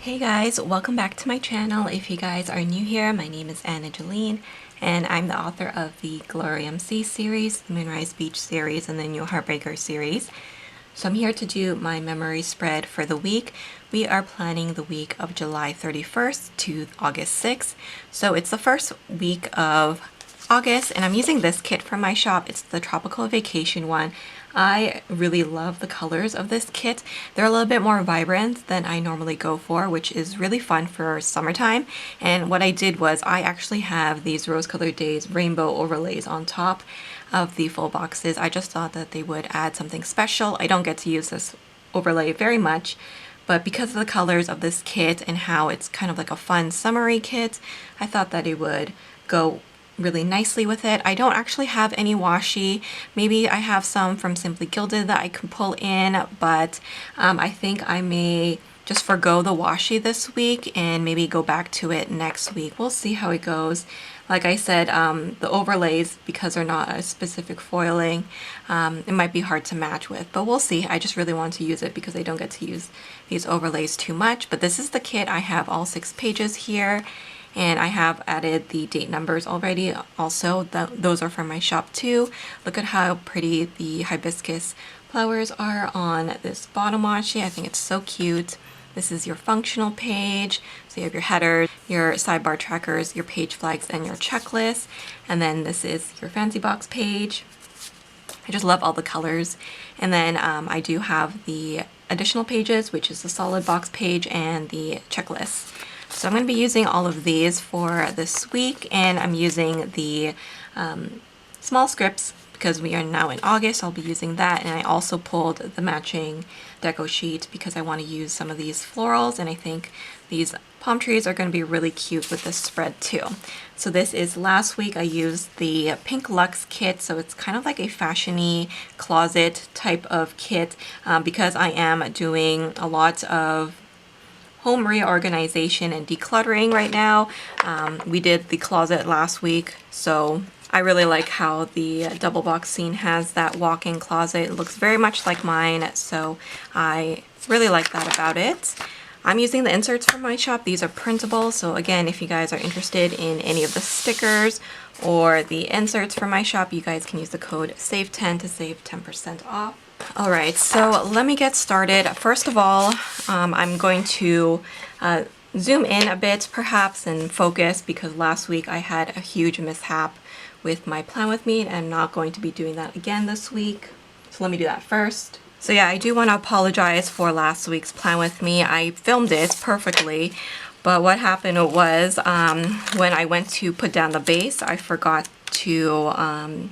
Hey guys, welcome back to my channel. If you guys are new here, my name is Jolene and I'm the author of the Glory MC series, the Moonrise Beach series, and the new Heartbreaker series. So I'm here to do my memory spread for the week. We are planning the week of July 31st to August 6th. So it's the first week of August and I'm using this kit from my shop. It's the Tropical Vacation one. I really love the colors of this kit. They're a little bit more vibrant than I normally go for, which is really fun for summertime. And what I did was I actually have these Rose Colored Days rainbow overlays on top of the full boxes. I just thought that they would add something special. I don't get to use this overlay very much, but because of the colors of this kit and how it's kind of like a fun summery kit, I thought that it would go really nicely with it. I don't actually have any washi. Maybe I have some from Simply Gilded that I can pull in, but I think I may just forgo the washi this week and maybe go back to it next week. We'll see how it goes. Like I said, the overlays, because they're not a specific foiling, it might be hard to match with, but we'll see. I just really want to use it because I don't get to use these overlays too much. But this is the kit. I have all 6 pages here. And I have added the date numbers already. Also, those are from my shop too. Look at how pretty the hibiscus flowers are on this bottom washi. I think it's so cute. This is your functional page. So you have your headers, your sidebar trackers, your page flags, and your checklist. And then this is your fancy box page. I just love all the colors. And then I do have the additional pages, which is the solid box page and the checklist. So I'm going to be using all of these for this week, and I'm using the small scripts because we are now in August. I'll be using that, and I also pulled the matching deco sheet because I want to use some of these florals, and I think these palm trees are going to be really cute with this spread too. So this is last week I used the Pink Luxe kit, so it's kind of like a fashion-y closet type of kit because I am doing a lot of home reorganization and decluttering right now. We did the closet last week, so I really like how the double box scene has that walk-in closet. It looks very much like mine, so I really like that about it. I'm using the inserts from my shop. These are printable, so again, if you guys are interested in any of the stickers or the inserts from my shop, you guys can use the code SAVE10 to save 10% off. Alright, so let me get started. First of all, I'm going to zoom in a bit perhaps and focus because last week I had a huge mishap with my Plan With Me and I'm not going to be doing that again this week. So let me do that first. So yeah, I do want to apologize for last week's Plan With Me. I filmed it perfectly, but what happened was when I went to put down the base, I forgot to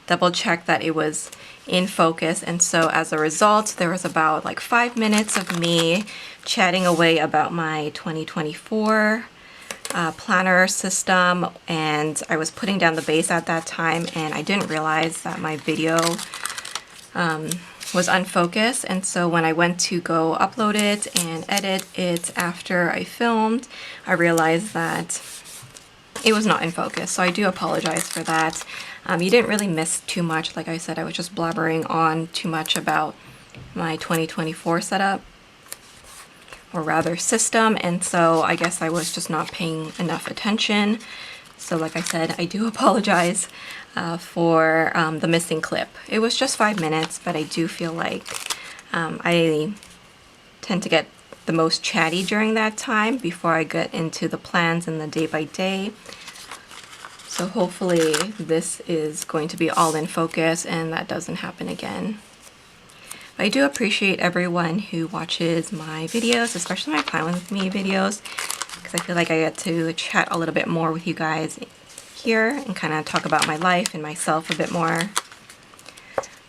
double check that it was in focus, and so as a result there was about like 5 minutes of me chatting away about my 2024 planner system, and I was putting down the base at that time and I didn't realize that my video was unfocused, and so when I went to go upload it and edit it after I filmed, I realized that it was not in focus, so I do apologize for that. You didn't really miss too much. Like I said, I was just blabbering on too much about my 2024 setup, or rather system, and so I guess I was just not paying enough attention. So like I said, I do apologize for the missing clip. It was just 5 minutes, but I do feel like I tend to get the most chatty during that time before I get into the plans and the day by day. So hopefully this is going to be all in focus and that doesn't happen again. But I do appreciate everyone who watches my videos, especially my Plan With Me videos, because I feel like I get to chat a little bit more with you guys here and kind of talk about my life and myself a bit more.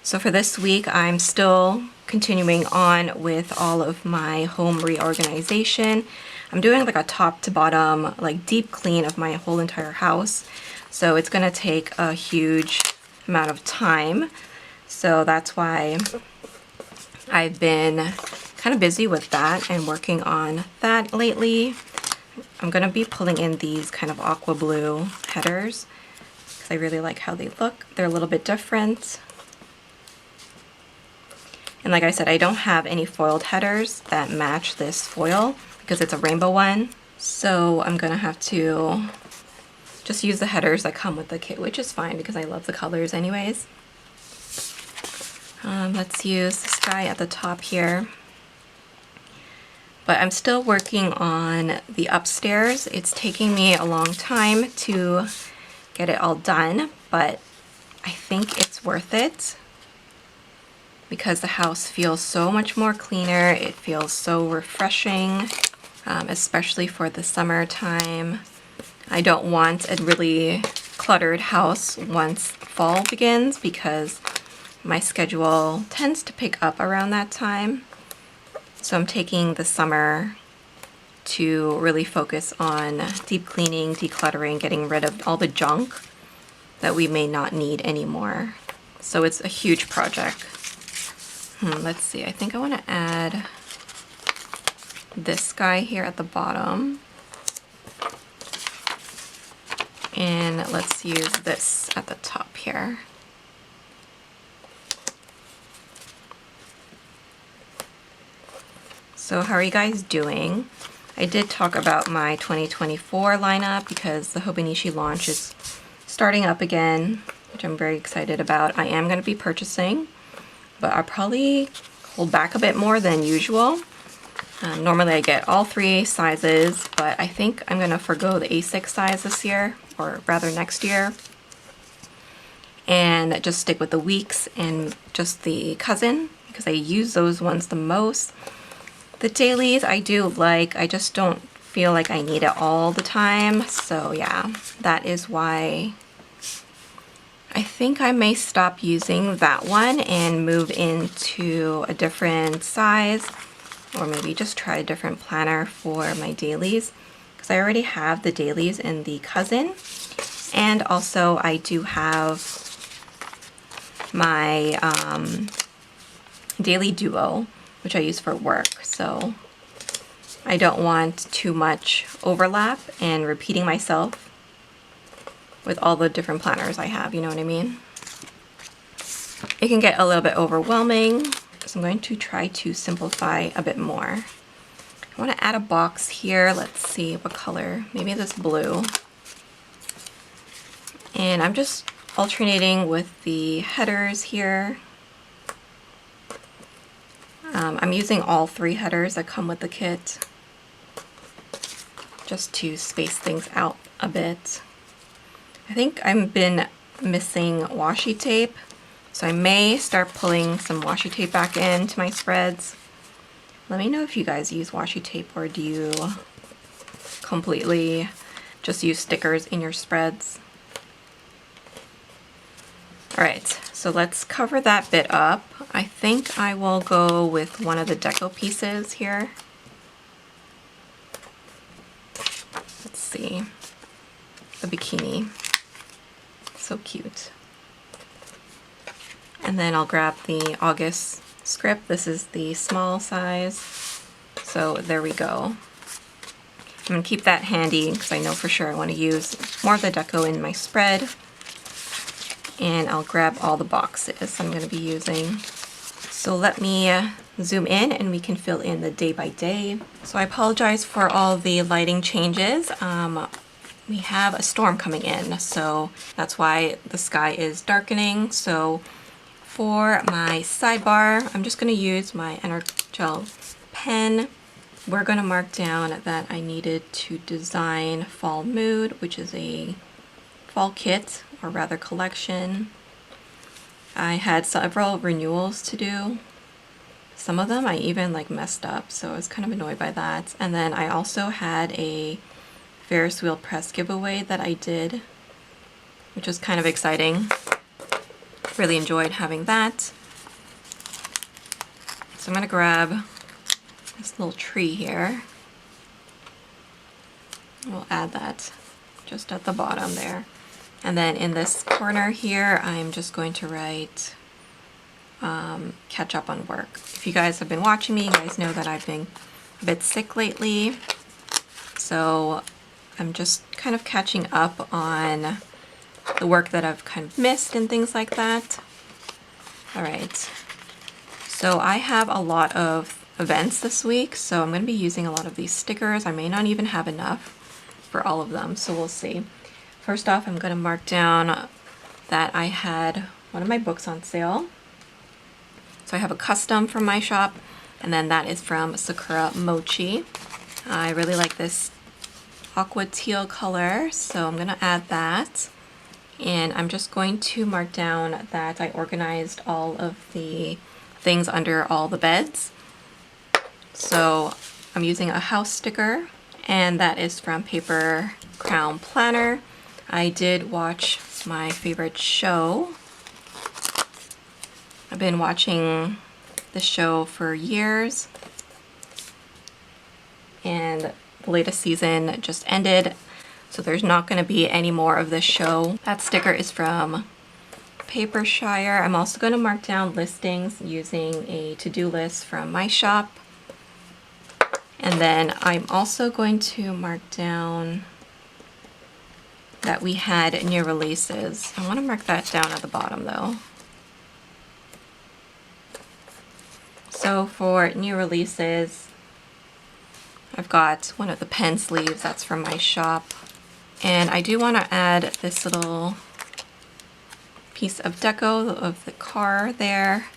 So for this week, I'm still continuing on with all of my home reorganization. I'm doing like a top to bottom, like deep clean of my whole entire house. So it's gonna take a huge amount of time. So that's why I've been kind of busy with that and working on that lately. I'm gonna be pulling in these kind of aqua blue headers because I really like how they look. They're a little bit different. And like I said, I don't have any foiled headers that match this foil. because it's a rainbow one. So I'm gonna have to just use the headers that come with the kit, which is fine because I love the colors anyways. Let's use this guy at the top here. But I'm still working on the upstairs. It's taking me a long time to get it all done, but I think it's worth it because the house feels so much more cleaner. It feels so refreshing, especially for the summertime. I don't want a really cluttered house once fall begins because my schedule tends to pick up around that time. So I'm taking the summer to really focus on deep cleaning, decluttering, getting rid of all the junk that we may not need anymore. So it's a huge project. Let's see, I think I want to add this guy here at the bottom. And let's use this at the top here. So how are you guys doing? I did talk about my 2024 lineup because the Hobonichi launch is starting up again, which I'm very excited about. I am going to be purchasing, but I'll probably hold back a bit more than usual. Normally I get all 3 sizes, but I think I'm going to forgo the A6 size this year, or rather next year, and just stick with the weeks and just the cousin because I use those ones the most. The dailies I do like, I just don't feel like I need it all the time. So yeah, that is why I think I may stop using that one and move into a different size, or maybe just try a different planner for my dailies because I already have the dailies in the cousin. And also I do have my daily duo, which I use for work. So I don't want too much overlap and repeating myself with all the different planners I have, you know what I mean? It can get a little bit overwhelming, so I'm going to try to simplify a bit more. I want to add a box here. Let's see what color, maybe this blue. And I'm just alternating with the headers here. I'm using all 3 headers that come with the kit just to space things out a bit. I think I've been missing washi tape, so I may start pulling some washi tape back into my spreads. Let me know if you guys use washi tape or do you completely just use stickers in your spreads. Alright, so let's cover that bit up. I think I will go with one of the deco pieces here. Let's see, the bikini. So cute. And then I'll grab the August script. This is the small size. So there we go. I'm going to keep that handy because I know for sure I want to use more of the deco in my spread. And I'll grab all the boxes I'm going to be using. So let me zoom in and we can fill in the day by day. So I apologize for all the lighting changes. We have a storm coming in, so that's why the sky is darkening. So for my sidebar, I'm just going to use my Energel pen. We're going to mark down that I needed to design Fall Mood, which is a fall kit, or rather collection. I had several renewals to do. Some of them I even messed up, so I was kind of annoyed by that. And then I also had a Ferris wheel press giveaway that I did, which was kind of exciting. Really enjoyed having that. So I'm going to grab this little tree here. We'll add that just at the bottom there. And then in this corner here, I'm just going to write catch up on work. If you guys have been watching me, you guys know that I've been a bit sick lately. So I'm just kind of catching up on the work that I've kind of missed and things like that. All right. So I have a lot of events this week, so I'm going to be using a lot of these stickers. I may not even have enough for all of them, so we'll see. First off, I'm going to mark down that I had one of my books on sale. So I have a custom from my shop, and then that is from Sakura Mochi. I really like this aqua teal color, so I'm going to add that. And I'm just going to mark down that I organized all of the things under all the beds. So I'm using a house sticker, and that is from Paper Crown Planner. I did watch my favorite show. I've been watching the show for years, and the latest season just ended, so there's not going to be any more of this show. That sticker is from Papershire. I'm also going to mark down listings using a to-do list from my shop. And then I'm also going to mark down that we had new releases. I want to mark that down at the bottom though. So for new releases, I've got one of the pen sleeves that's from my shop. And I do want to add this little piece of deco of the car there,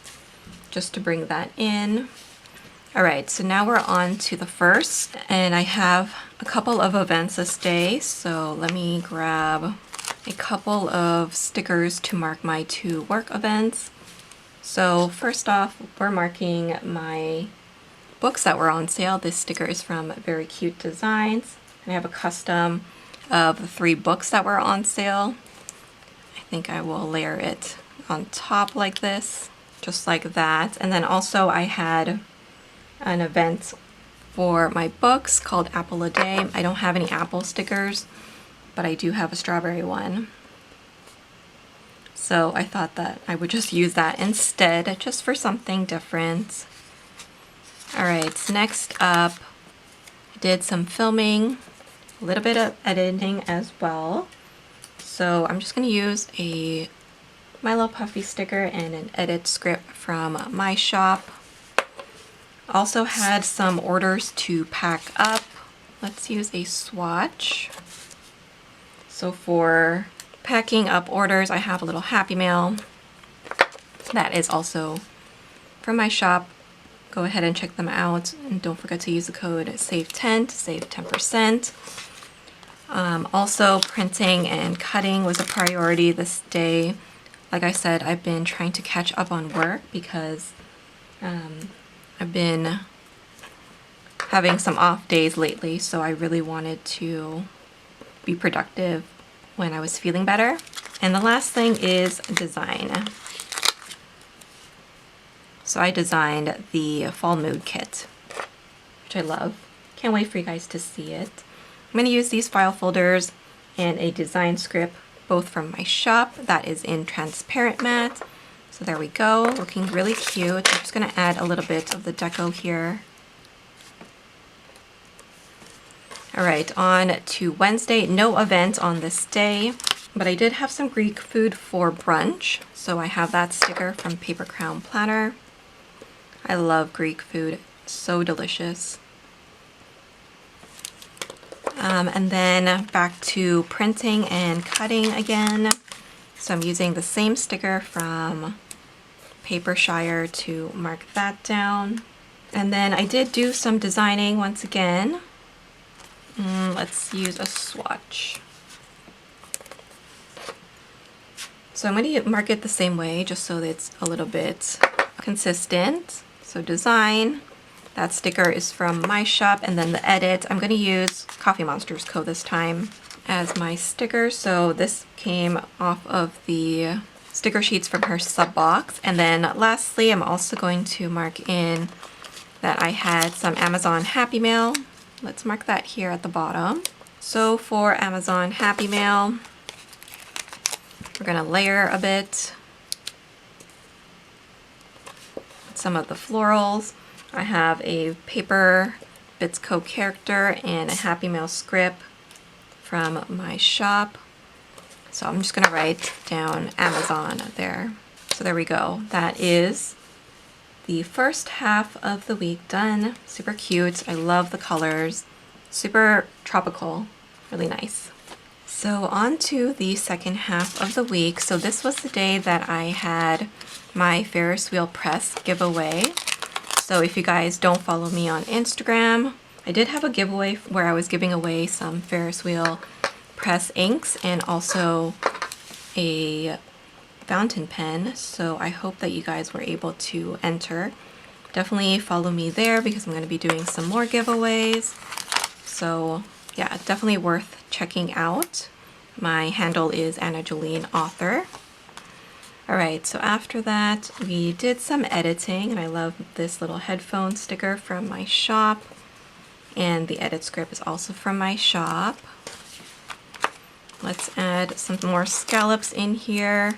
just to bring that in. All right, so now we're on to the first, and I have a couple of events this day, so let me grab a couple of stickers to mark my 2 work events. So first off, we're marking my books that were on sale. This sticker is from Very Cute Designs, and I have a custom of the 3 books that were on sale. I think I will layer it on top like this, just like that. And then also I had an event for my books called Apple a Day. I don't have any apple stickers, but I do have a strawberry one. So I thought that I would just use that instead, just for something different. All right, so next up, I did some filming, a little bit of editing as well. So I'm just going to use a My Little Puffy sticker and an edit script from my shop. Also had some orders to pack up. Let's use a swatch. So for packing up orders, I have a little Happy Mail. That is also from my shop. Go ahead and check them out, and don't forget to use the code SAVE10 to save 10%. Also, printing and cutting was a priority this day. Like I said, I've been trying to catch up on work because I've been having some off days lately, so I really wanted to be productive when I was feeling better. And the last thing is design. So I designed the Fall Mood Kit, which I love. Can't wait for you guys to see it. I'm going to use these file folders and a design script, both from my shop. That is in transparent matte. So there we go, looking really cute. I'm just going to add a little bit of the deco here. All right, on to Wednesday. No event on this day, but I did have some Greek food for brunch. So I have that sticker from Paper Crown Planner. I love Greek food, so delicious. And then back to printing and cutting again. So I'm using the same sticker from Papershire to mark that down. And then I did do some designing once again. Let's use a swatch. So I'm going to mark it the same way just so that it's a little bit consistent. So design, that sticker is from my shop, and then the edit, I'm going to use Coffee Monster's Co. this time as my sticker. So this came off of the sticker sheets from her sub box. And then lastly, I'm also going to mark in that I had some Amazon Happy Mail. Let's mark that here at the bottom. So for Amazon Happy Mail, we're going to layer a bit. Some of the florals. I have a Paper Bits Co. character and a Happy Mail script from my shop. So I'm just going to write down Amazon there. So there we go. That is the first half of the week done. Super cute. I love the colors. Super tropical. Really nice. So on to the second half of the week. So this was the day that I had my Ferris wheel press giveaway. So if you guys don't follow me on Instagram, I did have a giveaway where I was giving away some Ferris wheel press inks and also a fountain pen. So I hope that you guys were able to enter. Definitely follow me there because I'm going to be doing some more giveaways. So yeah, definitely worth checking out. My handle is Jolene Author. Alright, so after that we did some editing, and I love this little headphone sticker from my shop, and the edit script is also from my shop. Let's add some more scallops in here.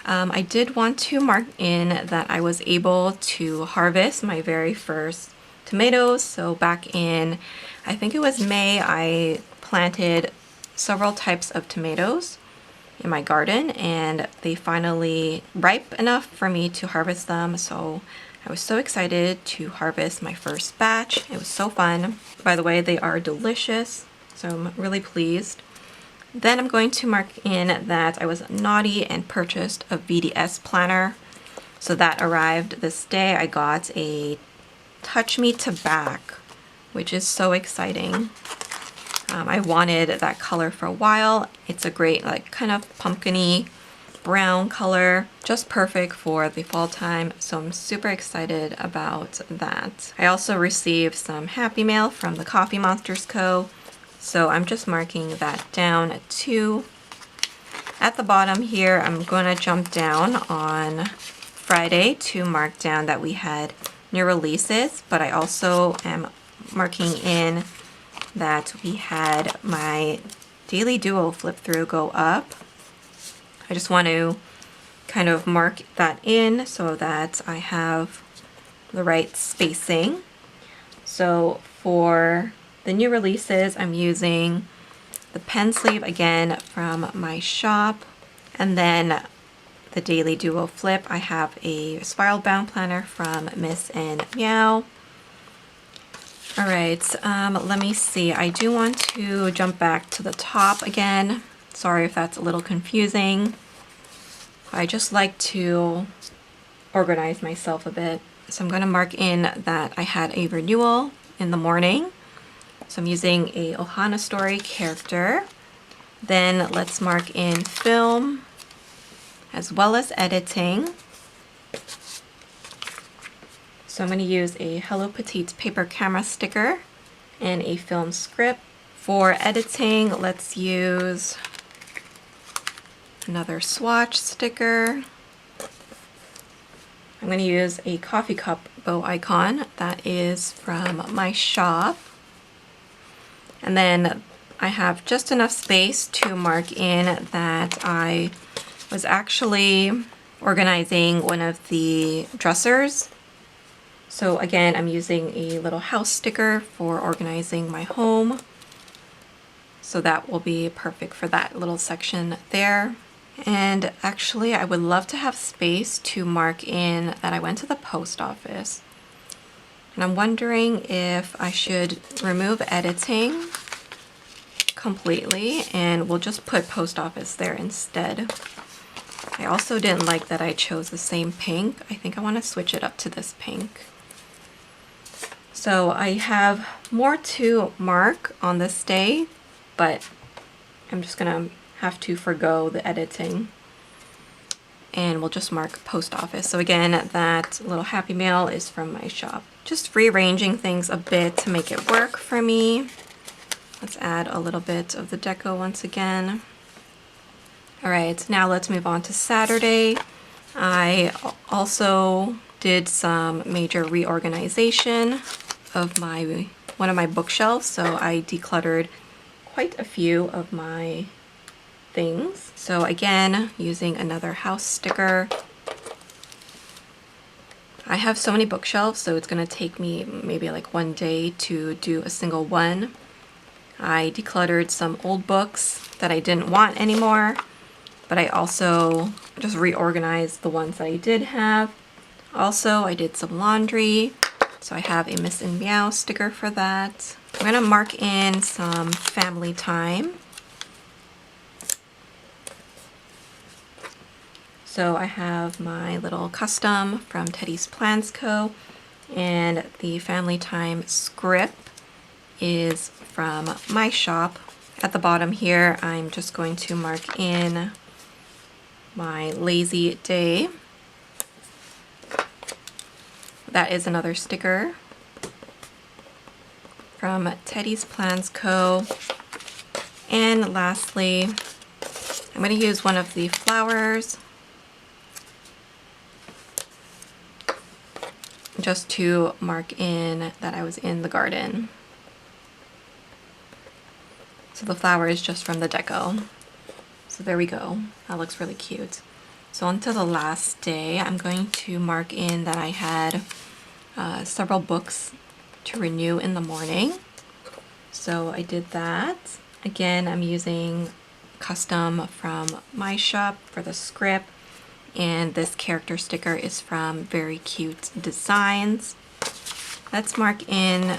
I did want to mark in that I was able to harvest my very first tomatoes. So back in, I think it was May, I planted several types of tomatoes in my garden, and they finally ripe enough for me to harvest them. So I was so excited to harvest my first batch. It was so fun. By the way, they are delicious, so I'm really pleased. Then I'm going to mark in that I was naughty and purchased a VDS planner. So that arrived this day. I got a Touch Me to Back, which is so exciting. I wanted that color for a while. It's a great, like, kind of pumpkin-y brown color, just perfect for the fall time. So I'm super excited about that. I also received some Happy Mail from the Coffee Monsters Co. So I'm just marking that down too. At the bottom here, I'm going to jump down on Friday to mark down that we had new releases, but I also am marking in that we had my Daily Duo flip through go up. I just want to kind of mark that in so that I have the right spacing. So for the new releases, I'm using the pen sleeve again from my shop, and then the Daily Duo flip, I have a spiral bound planner from Miss and Meow. Alright, let me see. I do want to jump back to the top again. Sorry if that's a little confusing. I just like to organize myself a bit. So I'm going to mark in that I had a renewal in the morning. So I'm using a Ohana Story character. Then let's mark in film as well as editing. So I'm going to use a Hello Petite paper camera sticker and a film script. For editing, let's use another swatch sticker. I'm going to use a coffee cup bow icon that is from my shop. And then I have just enough space to mark in that I was actually organizing one of the dressers. So again, I'm using a little house sticker for organizing my home. So that will be perfect for that little section there. And actually, I would love to have space to mark in that I went to the post office. And I'm wondering if I should remove editing completely and we'll just put post office there instead. I also didn't like that I chose the same pink. I think I want to switch it up to this pink. So I have more to mark on this day, but I'm just gonna have to forgo the editing and we'll just mark post office. So again, that little Happy Mail is from my shop. Just rearranging things a bit to make it work for me. Let's add a little bit of the deco once again. All right, now let's move on to Saturday. I also did some major reorganization of one of my bookshelves, so I decluttered quite a few of my things. So again, using another house sticker. I have so many bookshelves, so it's gonna take me maybe like one day to do a single one. I decluttered some old books that I didn't want anymore, but I also just reorganized the ones that I did have Also, I did some laundry, so I have a Miss and Meow sticker for that. I'm gonna mark in some family time. So I have my little custom from Teddy's Plans Co. And the family time script is from my shop. At the bottom here, I'm just going to mark in my lazy day. That is another sticker from Teddy's Plans Co. And lastly, I'm going to use one of the flowers just to mark in that I was in the garden. So the flower is just from the deco. So there we go. That looks really cute. So on to the last day, I'm going to mark in that I had several books to renew in the morning. So I did that. Again, I'm using custom from my shop for the script. And this character sticker is from Very Cute Designs. Let's mark in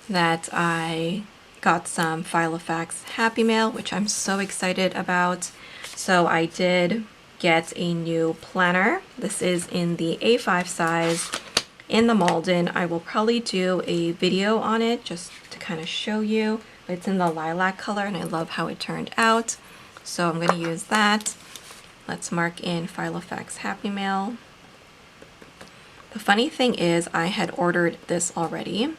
that I got some Filofax Happy Mail, which I'm so excited about. So I did get a new planner. This is in the A5 size in the Malden. I will probably do a video on it just to kind of show you. It's in the lilac color and I love how it turned out. So I'm going to use that. Let's mark in Filofax Happy Mail. The funny thing is I had ordered this already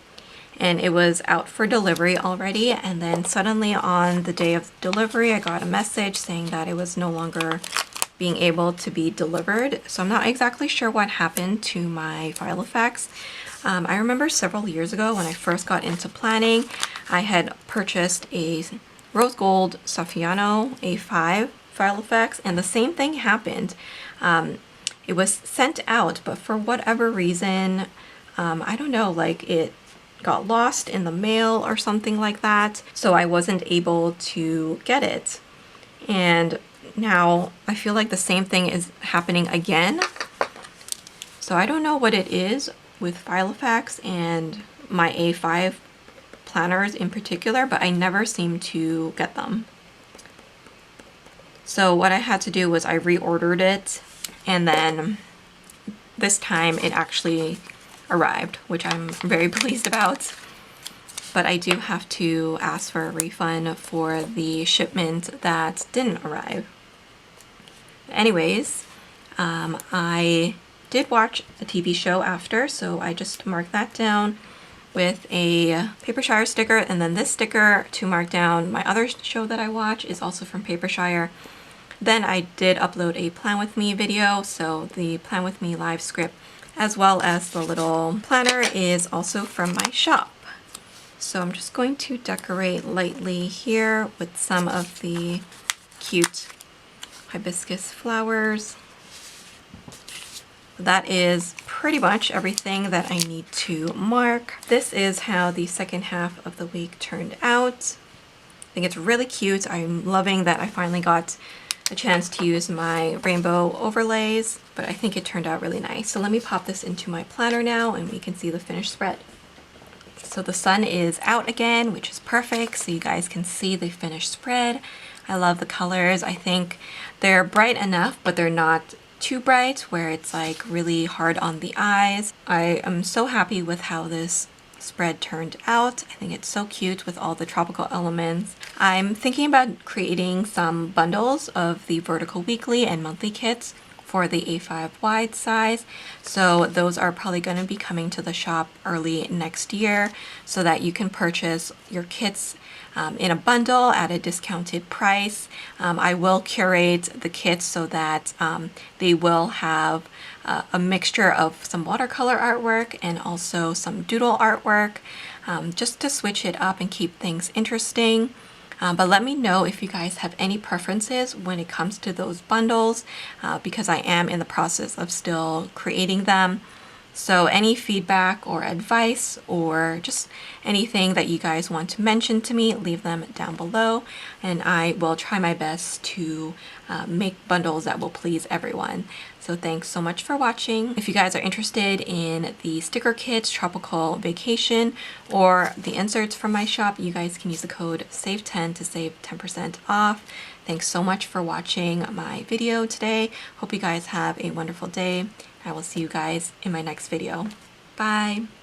and it was out for delivery already, and then suddenly on the day of delivery I got a message saying that it was no longer being able to be delivered. So I'm not exactly sure what happened to my Filofax. I remember several years ago when I first got into planning, I had purchased a rose gold Saffiano A5 Filofax, and the same thing happened. It was sent out, but for whatever reason, I don't know, like it got lost in the mail or something like that, so I wasn't able to get it. And now I feel like the same thing is happening again. So I don't know what it is with Filofax and my A5 planners in particular, but I never seem to get them. So what I had to do was I reordered it, and then this time it actually arrived, which I'm very pleased about. But I do have to ask for a refund for the shipment that didn't arrive. Anyways, I did watch a TV show after, so I just marked that down with a Papershire sticker, and then this sticker to mark down my other show that I watch is also from Papershire. Then I did upload a Plan With Me video, so the Plan With Me live script as well as the little planner is also from my shop. So I'm just going to decorate lightly here with some of the cute hibiscus flowers. That is pretty much everything that I need to mark. This is how the second half of the week turned out. I think it's really cute. I'm loving that I finally got a chance to use my rainbow overlays, but I think it turned out really nice. So let me pop this into my planner now and we can see the finished spread. So the sun is out again, which is perfect, so you guys can see the finished spread. I love the colors. I think they're bright enough, but they're not too bright where it's like really hard on the eyes. I am so happy with how this spread turned out. I think it's so cute with all the tropical elements. I'm thinking about creating some bundles of the vertical weekly and monthly kits for the A5 wide size. So those are probably going to be coming to the shop early next year so that you can purchase your kits in a bundle at a discounted price. I will curate the kits so that they will have a mixture of some watercolor artwork and also some doodle artwork, just to switch it up and keep things interesting. But let me know if you guys have any preferences when it comes to those bundles, because I am in the process of still creating them. So any feedback or advice or just anything that you guys want to mention to me, leave them down below and I will try my best to make bundles that will please everyone. So thanks so much for watching. If you guys are interested in the sticker kits, Tropical Vacation, or the inserts from my shop, you guys can use the code SAVE10 to save 10% off. Thanks so much for watching my video today. Hope you guys have a wonderful day. I will see you guys in my next video. Bye.